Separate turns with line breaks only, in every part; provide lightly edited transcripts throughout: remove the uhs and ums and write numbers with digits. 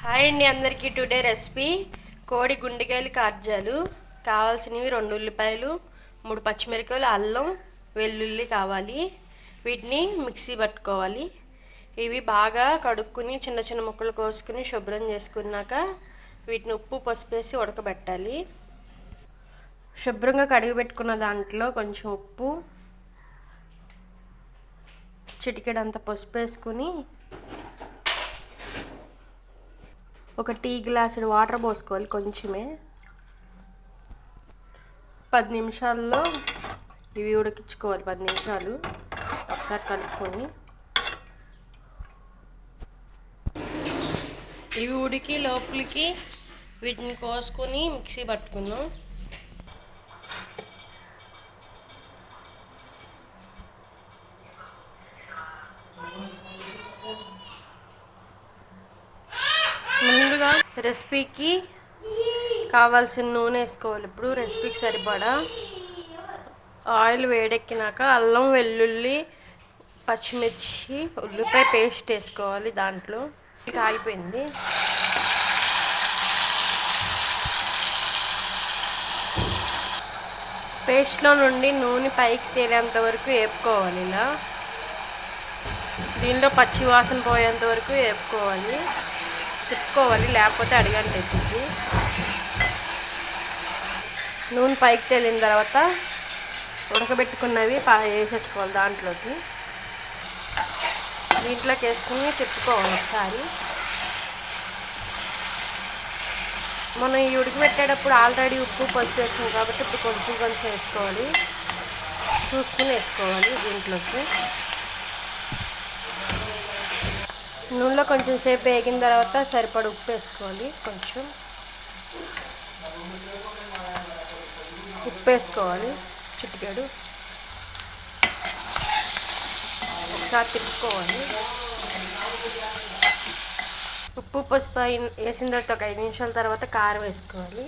Hi అండి అందరికీ. Today recipe కోడి గుండెకాయలు కార్జాలు. కావాల్సినవి 2 ఉల్లిపాయలు, 3 పచ్చిమిరపకాయలు, అల్లం, వెల్లుల్లి కావాలి. వీటిని మిక్సీ పట్టుకోవాలి. ఇవి బాగా కడుక్కుని చిన్న చిన్న ముక్కలు కోసుకుని శుభ్రం చేసుకున్నాక వీటిని ఉప్పు పసుపు వేసి ఉడకబెట్టాలి. శుభ్రంగా కడిగి పెట్టుకున్న దాంట్లో కొంచెం ఉప్పు, చిటికెడంత పసుపు వేసుకుని ఒక టీ గ్లాసుడు వాటర్ పోసుకోవాలి. కొంచెమే 10 నిమిషాల్లో ఇవి ఉడికించుకోవాలి. 10 నిమిషాలు ఒకసారి కలుపుకొని ఇవి ఉడికి లోపలికి వీటిని కోసుకొని మిక్సీ పట్టుకుందాం. ముందుగా రెసిపీకి కావాల్సిన నూనె వేసుకోవాలి. ఇప్పుడు రెసిపీకి సరిపడా ఆయిల్ వేడెక్కినాక అల్లం, వెల్లుల్లి, పచ్చిమిర్చి, ఉల్లిపాయ పేస్ట్ వేసుకోవాలి. దాంట్లో కాగిపోయింది. పేస్ట్లో నుండి నూనె పైకి తేలేంత వరకు వేపుకోవాలి. ఇలా దీనిలో పచ్చి వాసన పోయేంత వరకు వేపుకోవాలి, తిప్పుకోవాలి, లేకపోతే అడిగంటేస్తుంది. నూనె పైకి తేలిన తర్వాత ఉడకబెట్టుకున్నవి వేసేసుకోవాలి. దీంట్లోకి వేసుకుని తిప్పుకోవాలి ఒకసారి. మనం ఈ ఉడకబెట్టేటప్పుడు ఆల్రెడీ ఉప్పు పసుపు వేసాం కాబట్టి ఇప్పుడు కొంచెం కొంచెం వేసుకోవాలి, చూసుకుని వేసుకోవాలి. దీంట్లోకి నూనెలో కొంచెం సేపు వేగిన తర్వాత సరిపడ ఉప్పు వేసుకోవాలి. కొంచెం ఉప్పు వేసుకోవాలి, చిటికెడు. ఒకసారి తిప్పుకోవాలి. ఉప్పు పసుపు వేసిన తర్వాత ఒక 5 నిమిషాల తర్వాత కారం వేసుకోవాలి.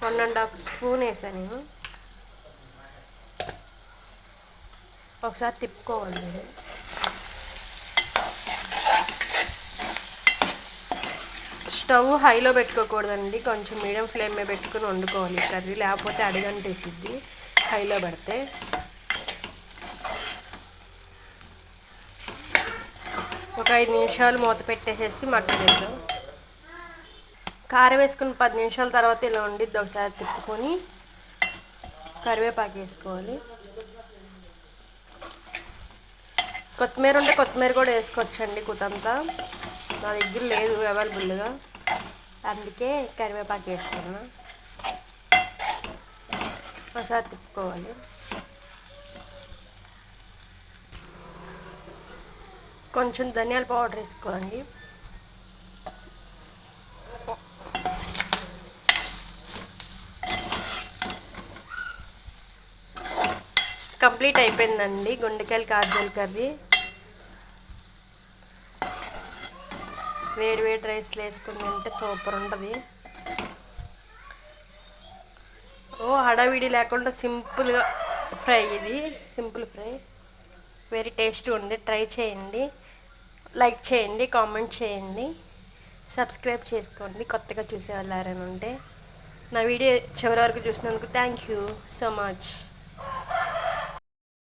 1½ స్పూన్ వేసాను నేను. ఒకసారి తిప్పుకోవాలి. స్టవ్ హైలో పెట్టుకోకూడదండి, కొంచెం మీడియం ఫ్లేమ్ మీద పెట్టుకుని వండుకోవాలి కర్రీ, లేకపోతే అడిగంటేసిద్ది హైలో పెడితే. ఒక 5 నిమిషాలు మూత పెట్టేసేసి మగ్గనిద్దాం. కారం వేసుకుని 10 నిమిషాల తర్వాత ఇలా వండిద్ది. ఒకసారి తిప్పుకొని కరివేపాకు వేసుకోవాలి. కొత్తిమీర ఉంటే కొత్తిమీర కూడా వేసుకోవచ్చండి. కుతంతా నా దగ్గర లేదు అవైలబుల్గా, అందుకే కరివేపాకు వేసుకున్నా. ఒకసారి తిప్పుకోవాలి. కొంచెం ధనియాల పౌడర్ వేసుకోండి. కంప్లీట్ అయిపోయిందండి గుండెకాయల కార్జాల కర్రీ. వేడి వేడి రైస్లో వేసుకుని తింటే సూపర్ ఉంటుంది. హడావిడి లేకుండా సింపుల్గా ఫ్రై. ఇది సింపుల్ ఫ్రై, వెరీ టేస్టీ ఉంది. ట్రై చేయండి, లైక్ చేయండి, కామెంట్ చేయండి, సబ్స్క్రైబ్ చేసుకోండి కొత్తగా చూసేవాళ్ళు ఎవరైనా ఉంటే. నా వీడియో చివరి వరకు చూసినందుకు థ్యాంక్ యూ సో మచ్.